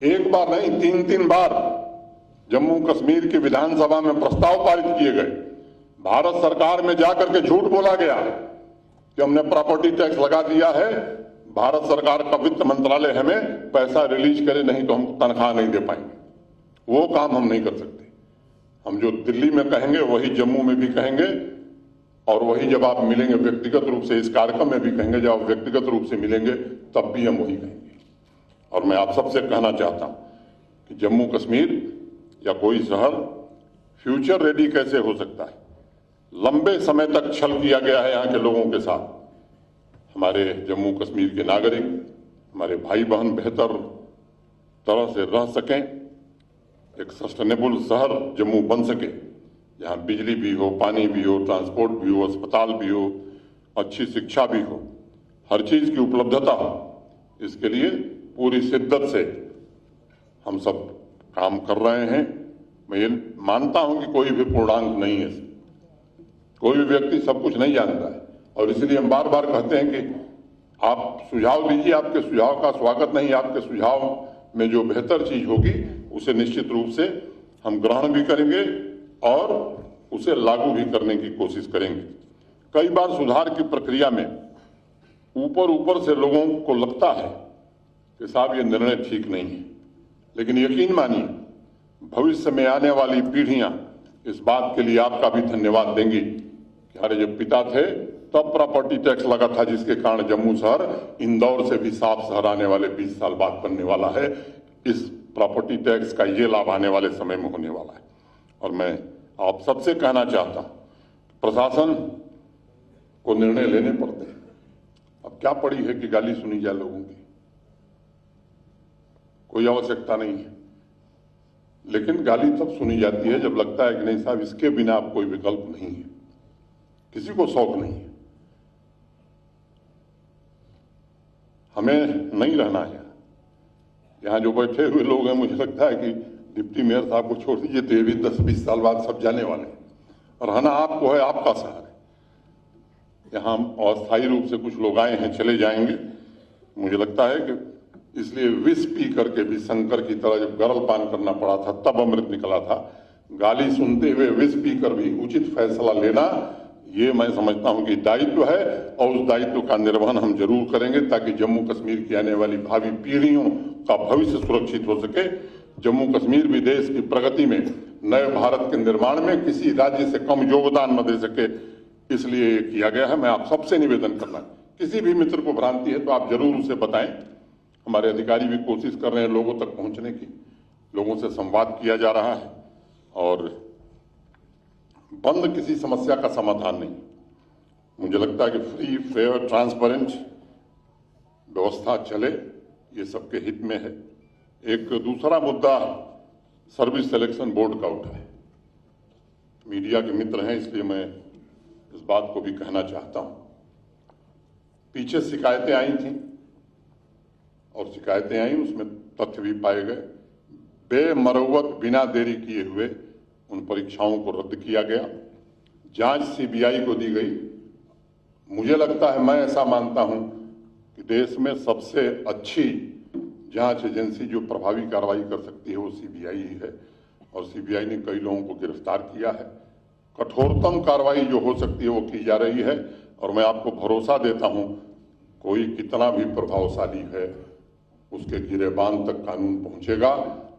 एक बार नहीं, तीन तीन बार जम्मू कश्मीर की विधानसभा में प्रस्ताव पारित किए गए। भारत सरकार में जाकर के झूठ बोला गया कि हमने प्रॉपर्टी टैक्स लगा दिया है, भारत सरकार का वित्त मंत्रालय हमें पैसा रिलीज करे, नहीं तो हम तनख्वाह नहीं दे पाएंगे। वो काम हम नहीं कर सकते। हम जो दिल्ली में कहेंगे वही जम्मू में भी कहेंगे, और वही जब आप मिलेंगे व्यक्तिगत रूप से इस कार्यक्रम में भी कहेंगे। जब आप व्यक्तिगत रूप से मिलेंगे तब भी हम वही कहेंगे। और मैं आप सबसे कहना चाहता हूं कि जम्मू कश्मीर या कोई शहर फ्यूचर रेडी कैसे हो सकता है। लंबे समय तक छल किया गया है यहाँ के लोगों के साथ। हमारे जम्मू कश्मीर के नागरिक, हमारे भाई बहन बेहतर तरह से रह सकें, एक सस्टेनेबल शहर जम्मू बन सके, जहाँ बिजली भी हो, पानी भी हो, ट्रांसपोर्ट भी हो, अस्पताल भी हो, अच्छी शिक्षा भी हो, हर चीज की उपलब्धता हो। इसके लिए पूरी शिद्दत से हम सब काम कर रहे हैं। मैं ये मानता हूं कि कोई भी पूर्णांक नहीं है, कोई भी व्यक्ति सब कुछ नहीं जानता है, और इसलिए हम बार बार कहते हैं कि आप सुझाव दीजिए। आपके सुझाव का स्वागत नहीं, आपके सुझाव में जो बेहतर चीज होगी उसे निश्चित रूप से हम ग्रहण भी करेंगे और उसे लागू भी करने की कोशिश करेंगे। कई बार सुधार की प्रक्रिया में ऊपर से लोगों को लगता है कि साहब ये निर्णय ठीक नहीं है, लेकिन यकीन मानिए भविष्य में आने वाली पीढ़ियां इस बात के लिए आपका भी धन्यवाद देंगी कि हमारे जब पिता थे तब प्रॉपर्टी टैक्स लगा था, जिसके कारण जम्मू शहर इंदौर से भी साफ शहर आने वाले 20 साल बाद बनने वाला है। इस प्रॉपर्टी टैक्स का ये लाभ आने वाले समय में होने वाला है। और मैं आप सबसे कहना चाहता हूं, प्रशासन को निर्णय लेने पड़ते हैं। अब क्या पड़ी है कि गाली सुनी जाए लोगों की, कोई आवश्यकता नहीं है। लेकिन गाली तब सुनी जाती है जब लगता है कि नहीं साहब, इसके बिना अब कोई विकल्प नहीं है, किसी को शौक नहीं है। हमें नहीं रहना है यहाँ जो बैठे हुए लोग हैं, मुझे लगता है कि डिप्टी मेयर साहब को छोड़ दीजिए तो ये भी 10-20 साल बाद सब जाने वाले हैं। और रहना आपको है, आपका शहर है। यहाँ अस्थायी रूप से कुछ लोग आए हैं, चले जाएंगे। मुझे लगता है कि इसलिए विष पी करके भी शंकर की तरह जब गरल पान करना पड़ा था तब अमृत निकला था। गाली सुनते हुए विष पी कर भी उचित फैसला लेना, ये मैं समझता हूं कि दायित्व है, और उस दायित्व का निर्वहन हम जरूर करेंगे ताकि जम्मू कश्मीर की आने वाली भावी पीढ़ियों का भविष्य सुरक्षित हो सके। जम्मू कश्मीर भी देश की प्रगति में, नए भारत के निर्माण में किसी राज्य से कम योगदान न दे सके, इसलिए किया गया है। मैं आप सबसे निवेदन करना, किसी भी मित्र को भ्रांति है तो आप जरूर उसे बताएं। हमारे अधिकारी भी कोशिश कर रहे हैं लोगों तक पहुंचने की, लोगों से संवाद किया जा रहा है, और बंद किसी समस्या का समाधान नहीं। मुझे लगता है कि फ्री, फेयर, ट्रांसपेरेंट व्यवस्था चले, ये सबके हित में है। एक दूसरा मुद्दा सर्विस सिलेक्शन बोर्ड का उठा है। मीडिया के मित्र हैं इसलिए मैं इस बात को भी कहना चाहता हूं। पीछे शिकायतें आई थी और शिकायतें आई, उसमें तथ्य भी पाए गए। बेमरवत बिना देरी किए हुए उन परीक्षाओं को रद्द किया गया, जांच सीबीआई को दी गई। मुझे लगता है, मैं ऐसा मानता हूं कि देश में सबसे अच्छी जांच एजेंसी जो प्रभावी कार्रवाई कर सकती है वो सीबीआई ही है, और सीबीआई ने कई लोगों को गिरफ्तार किया है। कठोरतम कार्रवाई जो हो सकती है वो की जा रही है, और मैं आपको भरोसा देता हूं कोई कितना भी प्रभावशाली है उसके गिरेबान तक कानून पहुंचेगा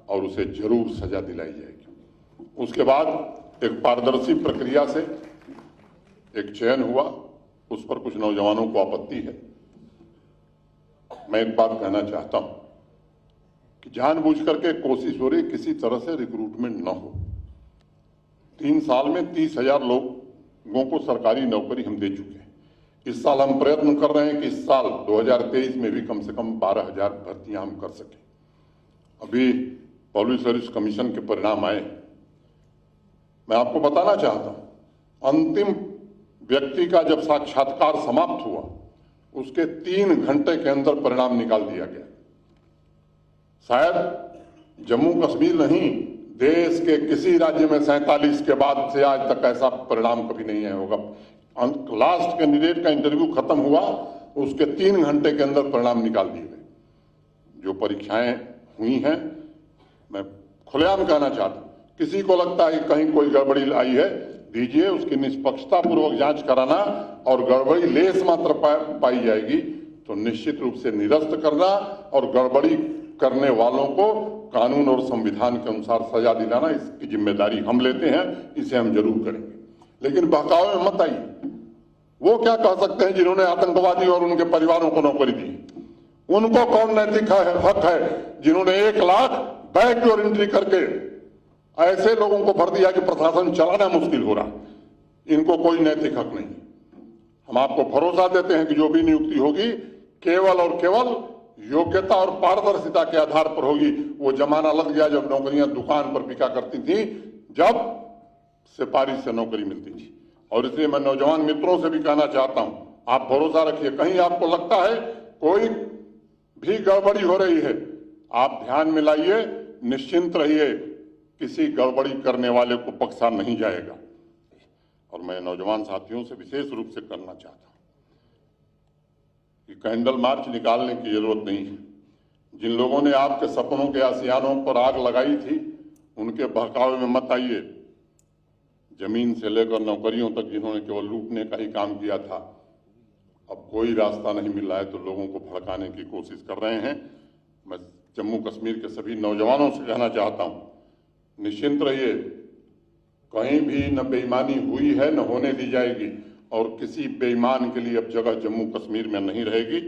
और उसे जरूर सजा दिलाई जाएगी। उसके बाद एक पारदर्शी प्रक्रिया से एक चयन हुआ, उस पर कुछ नौजवानों को आपत्ति है। मैं एक बात कहना चाहता हूं कि जानबूझ करके कोशिश हो रही किसी तरह से रिक्रूटमेंट न हो। 3 साल में 30,000 लोगों को सरकारी नौकरी हम दे चुके हैं। इस साल हम प्रयत्न कर रहे हैं कि इस साल 2023 में भी कम से कम 12,000 भर्तियां हम कर सकें। अभी पब्लिक सर्विस कमीशन के परिणाम आए, मैं आपको बताना चाहता हूं, अंतिम व्यक्ति का जब साक्षात्कार समाप्त हुआ उसके 3 घंटे के अंदर परिणाम निकाल दिया गया। शायद जम्मू कश्मीर नहीं, देश के किसी राज्य में 47 के बाद से आज तक ऐसा परिणाम कभी नहीं आया होगा। लास्ट कैंडिडेट का इंटरव्यू खत्म हुआ, उसके 3 घंटे के अंदर परिणाम निकाल दिए गए। जो परीक्षाएं हुई हैं। मैं खुलेआम कहना चाहता हूं, किसी को लगता है कि कहीं कोई गड़बड़ी आई है, दीजिए, उसकी निष्पक्षता पूर्वक जांच कराना, और गड़बड़ी लेस मात्र पाई जाएगी तो निश्चित रूप से निरस्त करना, और गड़बड़ी करने वालों को कानून और संविधान के अनुसार सजा दिलाना, इसकी जिम्मेदारी हम लेते हैं, इसे हम जरूर करेंगे। लेकिन बहकावे में मत आइए। वो क्या कह सकते हैं जिन्होंने आतंकवादी और उनके परिवारों को नौकरी दी? उनको कौन नैतिक हक है जिन्होंने 1 लाख बैकडोर एंट्री करके ऐसे लोगों को भर दिया कि प्रशासन चलाना मुश्किल हो रहा? इनको कोई नैतिक हक नहीं। हम आपको भरोसा देते हैं कि जो भी नियुक्ति होगी केवल और केवल योग्यता और पारदर्शिता के आधार पर होगी। वो जमाना लग गया जब नौकरियां दुकान पर बिका करती थी, जब सिफारिश से नौकरी मिलती थी। और इसलिए मैं नौजवान मित्रों से भी कहना चाहता हूं, आप भरोसा रखिए। कहीं आपको लगता है कोई भी गड़बड़ी हो रही है, आप ध्यान में लाइए, निश्चिंत रहिए, किसी गड़बड़ी करने वाले को बख्शा नहीं जाएगा। और मैं नौजवान साथियों से विशेष रूप से कहना चाहता हूं कि कैंडल मार्च निकालने की जरूरत नहीं है। जिन लोगों ने आपके सपनों के आशियानों पर आग लगाई थी, उनके बहकावे में मत आइए। जमीन से लेकर नौकरियों तक जिन्होंने केवल लूटने का ही काम किया था, अब कोई रास्ता नहीं मिल रहा है तो लोगों को भड़काने की कोशिश कर रहे हैं। मैं जम्मू कश्मीर के सभी नौजवानों से कहना चाहता हूं, निश्चिंत रहिए, कहीं भी न बेईमानी हुई है न होने दी जाएगी, और किसी बेईमान के लिए अब जगह जम्मू कश्मीर में नहीं रहेगी।